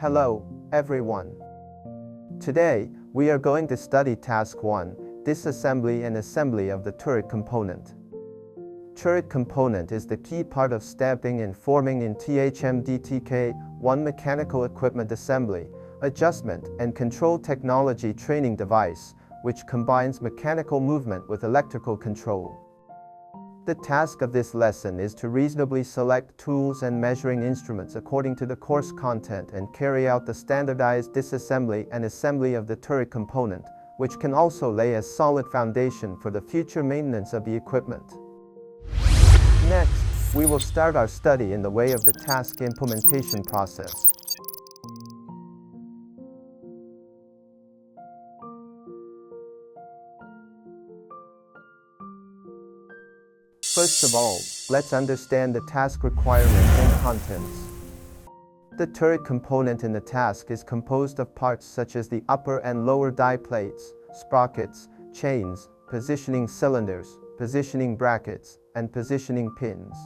Hello, everyone. Today, we are going to study Task 1, Disassembly and Assembly of the turret component. Turret component is the key part of stamping and forming in THMDTK1 mechanical equipment assembly, adjustment, and control technology training device, which combines mechanical movement with electrical control. The task of this lesson is to reasonably select tools and measuring instruments according to the course content and carry out the standardized disassembly and assembly of the turret component, which can also lay a solid foundation for the future maintenance of the equipment. Next, we will start our study in the way of the task implementation process. First of all, let's understand the task requirements and contents. The turret component in the task is composed of parts such as the upper and lower die plates, sprockets, chains, positioning cylinders, positioning brackets, and positioning pins.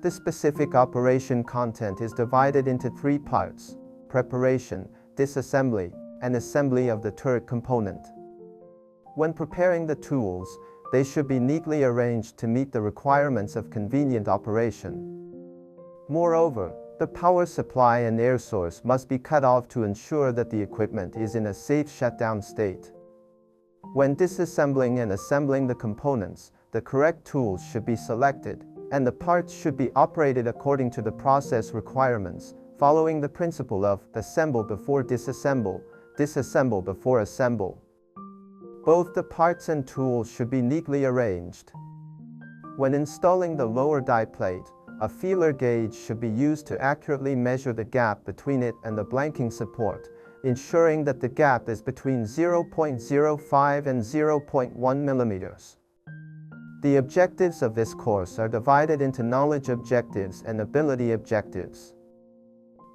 The specific operation content is divided into three parts: preparation, disassembly, and assembly of the turret component. When preparing the tools, they should be neatly arranged to meet the requirements of convenient operation. Moreover, the power supply and air source must be cut off to ensure that the equipment is in a safe shutdown state. When disassembling and assembling the components, the correct tools should be selected, and the parts should be operated according to the process requirements, following the principle of assemble before disassemble, disassemble before assemble. Both the parts and tools should be neatly arranged. When installing the lower die plate, a feeler gauge should be used to accurately measure the gap between it and the blanking support, ensuring that the gap is between 0.05 and 0.1 millimeters. The objectives of this course are divided into knowledge objectives and ability objectives.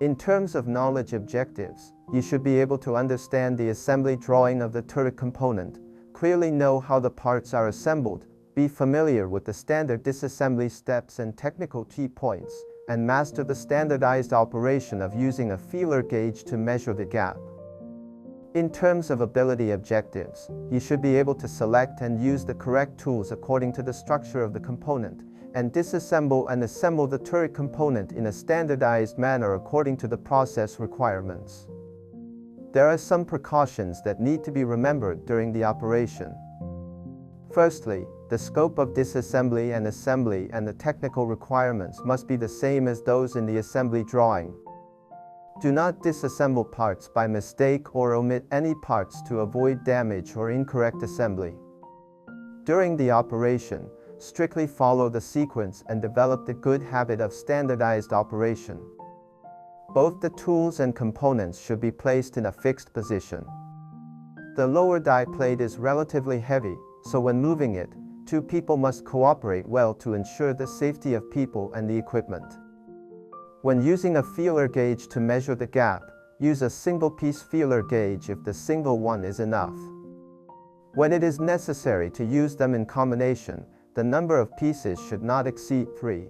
In terms of knowledge objectives, you should be able to understand the assembly drawing of the turret component, clearly know how the parts are assembled, be familiar with the standard disassembly steps and technical key points, and master the standardized operation of using a feeler gauge to measure the gap. In terms of ability objectives, you should be able to select and use the correct tools according to the structure of the component, and disassemble and assemble the turret component in a standardized manner according to the process requirements. There are some precautions that need to be remembered during the operation. Firstly, the scope of disassembly and assembly and the technical requirements must be the same as those in the assembly drawing. Do not disassemble parts by mistake or omit any parts to avoid damage or incorrect assembly. During the operation, strictly follow the sequence and develop the good habit of standardized operation. Both the tools and components should be placed in a fixed position. The lower die plate is relatively heavy, so when moving it, two people must cooperate well to ensure the safety of people and the equipment. When using a feeler gauge to measure the gap, use a single-piece feeler gauge if the single one is enough. When it is necessary to use them in combination, the number of pieces should not exceed 3.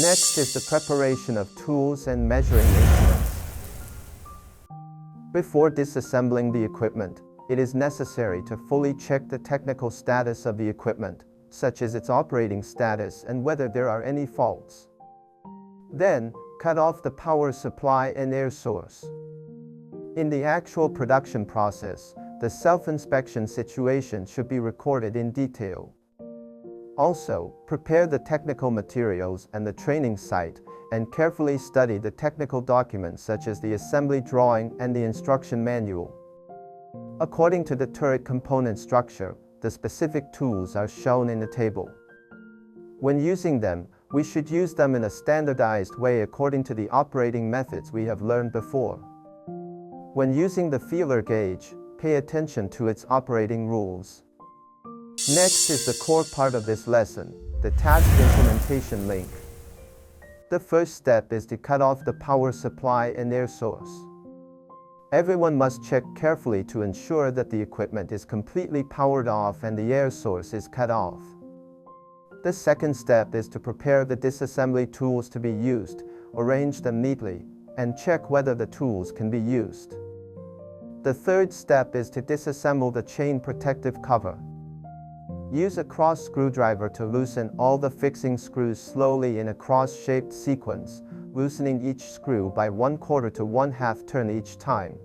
Next is the preparation of tools and measuring instruments. Before disassembling the equipment, it is necessary to fully check the technical status of the equipment, such as its operating status and whether there are any faults. Then, cut off the power supply and air source. In the actual production process, the self-inspection situation should be recorded in detail. Also, prepare the technical materials and the training site, and carefully study the technical documents such as the assembly drawing and the instruction manual. According to the turret component structure, the specific tools are shown in the table. When using them, we should use them in a standardized way according to the operating methods we have learned before. When using the feeler gauge, pay attention to its operating rules. Next is the core part of this lesson, the task implementation link. The first step is to cut off the power supply and air source. Everyone must check carefully to ensure that the equipment is completely powered off and the air source is cut off. The second step is to prepare the disassembly tools to be used, arrange them neatly, and check whether the tools can be used. The third step is to disassemble the chain protective cover. Use a cross screwdriver to loosen all the fixing screws slowly in a cross-shaped sequence, loosening each screw by 1/4 to 1/2 turn each time.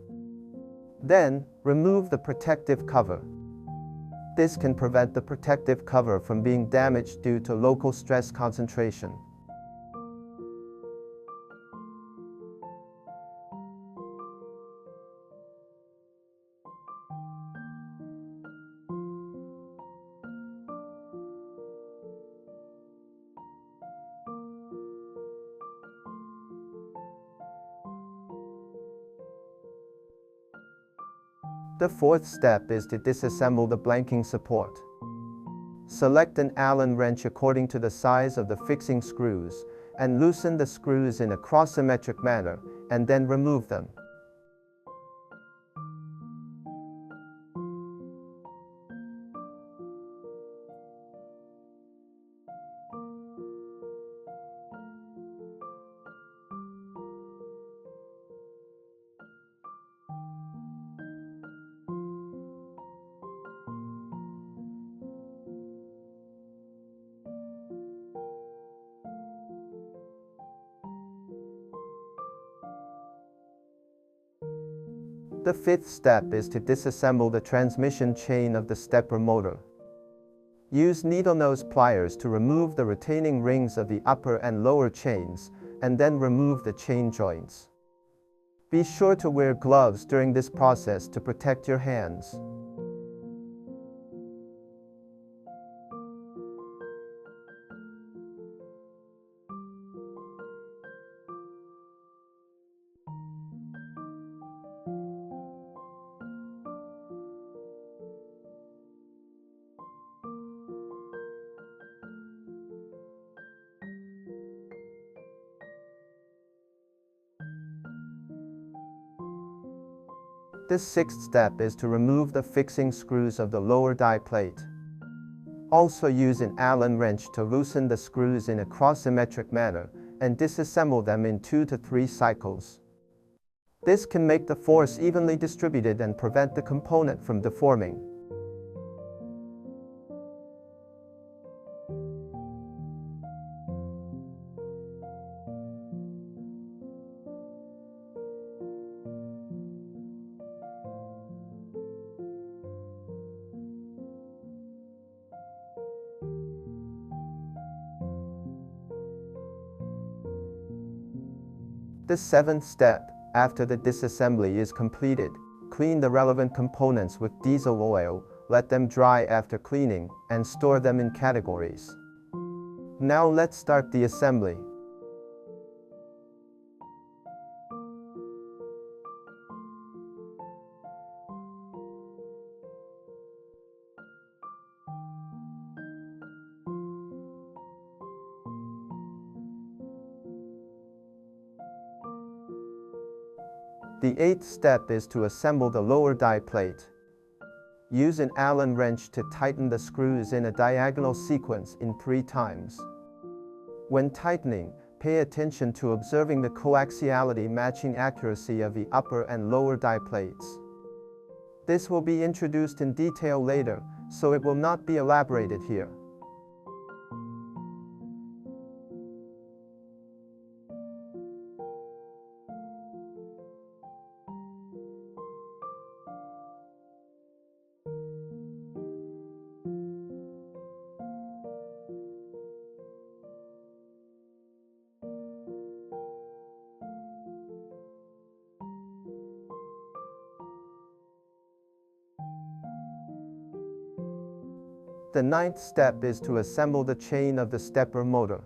Then, remove the protective cover. This can prevent the protective cover from being damaged due to local stress concentration. The fourth step is to disassemble the blanking support. Select an Allen wrench according to the size of the fixing screws, and loosen the screws in a cross-symmetric manner, and then remove them. The fifth step is to disassemble the transmission chain of the stepper motor. Use needle nose pliers to remove the retaining rings of the upper and lower chains, and then remove the chain joints. Be sure to wear gloves during this process to protect your hands. The sixth step is to remove the fixing screws of the lower die plate. Also use an Allen wrench to loosen the screws in a cross-symmetric manner and disassemble them in 2 to 3 cycles. This can make the force evenly distributed and prevent the component from deforming. The seventh step, after the disassembly is completed, clean the relevant components with diesel oil, let them dry after cleaning, and store them in categories. Now let's start the assembly. The eighth step is to assemble the lower die plate. Use an Allen wrench to tighten the screws in a diagonal sequence in 3 times. When tightening, pay attention to observing the coaxiality matching accuracy of the upper and lower die plates. This will be introduced in detail later, so it will not be elaborated here. The ninth step is to assemble the chain of the stepper motor.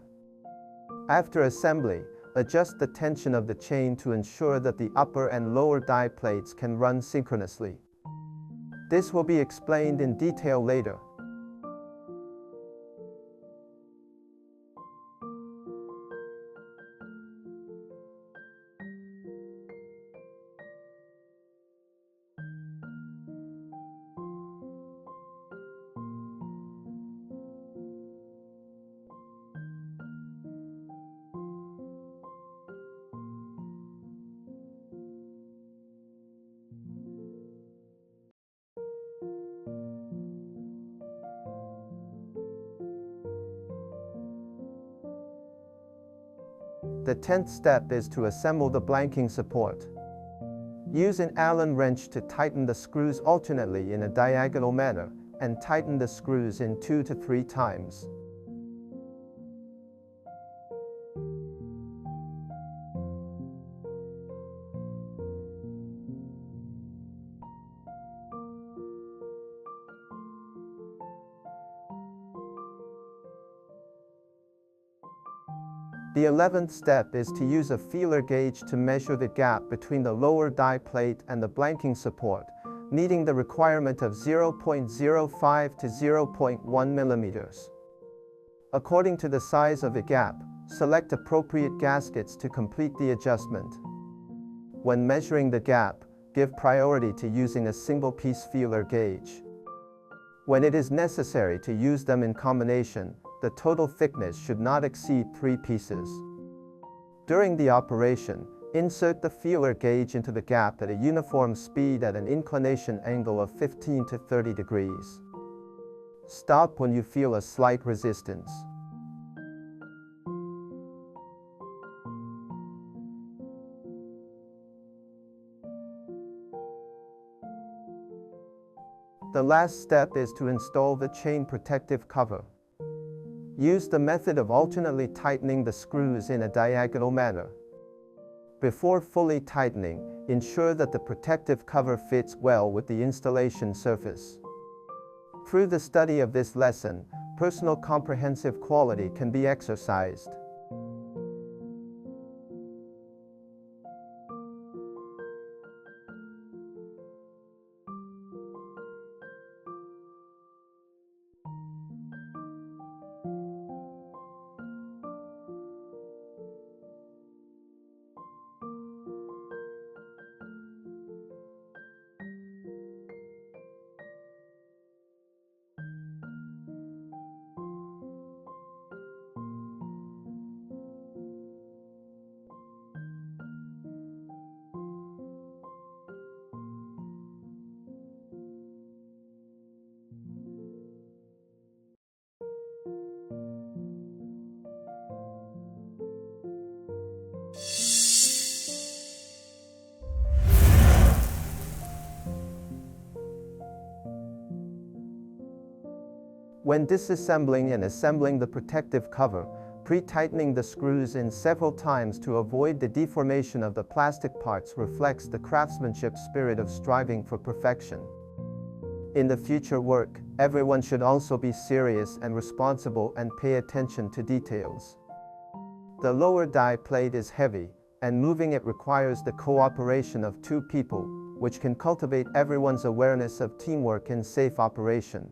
After assembly, adjust the tension of the chain to ensure that the upper and lower die plates can run synchronously. This will be explained in detail later. The 10th step is to assemble the blanking support. Use an Allen wrench to tighten the screws alternately in a diagonal manner, and tighten the screws in 2 to 3 times. The 11th step is to use a feeler gauge to measure the gap between the lower die plate and the blanking support, meeting the requirement of 0.05 to 0.1 millimeters. According to the size of the gap, select appropriate gaskets to complete the adjustment. When measuring the gap, give priority to using a single-piece feeler gauge. When it is necessary to use them in combination, the total thickness should not exceed 3 pieces. During the operation, insert the feeler gauge into the gap at a uniform speed at an inclination angle of 15 to 30 degrees. Stop when you feel a slight resistance. The last step is to install the chain protective cover. Use the method of alternately tightening the screws in a diagonal manner. Before fully tightening, ensure that the protective cover fits well with the installation surface. Through the study of this lesson, personal comprehensive quality can be exercised. When disassembling and assembling the protective cover, pre-tightening the screws in several times to avoid the deformation of the plastic parts reflects the craftsmanship spirit of striving for perfection. In the future work, everyone should also be serious and responsible and pay attention to details. The lower die plate is heavy, and moving it requires the cooperation of 2 people, which can cultivate everyone's awareness of teamwork and safe operation.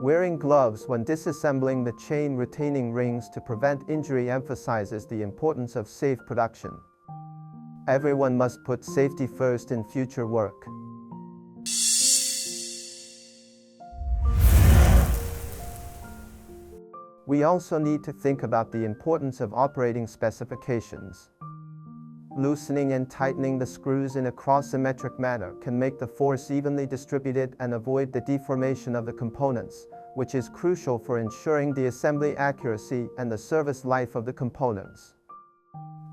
Wearing gloves when disassembling the chain retaining rings to prevent injury emphasizes the importance of safe production. Everyone must put safety first in future work. We also need to think about the importance of operating specifications. Loosening and tightening the screws in a cross-symmetric manner can make the force evenly distributed and avoid the deformation of the components, which is crucial for ensuring the assembly accuracy and the service life of the components.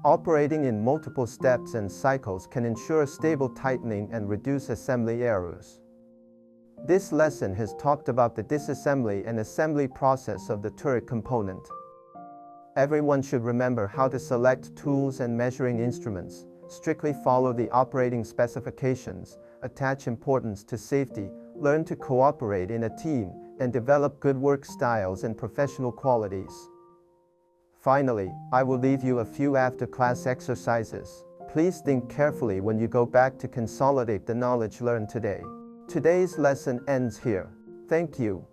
Operating in multiple steps and cycles can ensure stable tightening and reduce assembly errors. This lesson has talked about the disassembly and assembly process of the turret component. Everyone should remember how to select tools and measuring instruments, strictly follow the operating specifications, attach importance to safety, learn to cooperate in a team, and develop good work styles and professional qualities. Finally, I will leave you a few after-class exercises. Please think carefully when you go back to consolidate the knowledge learned today. Today's lesson ends here. Thank you.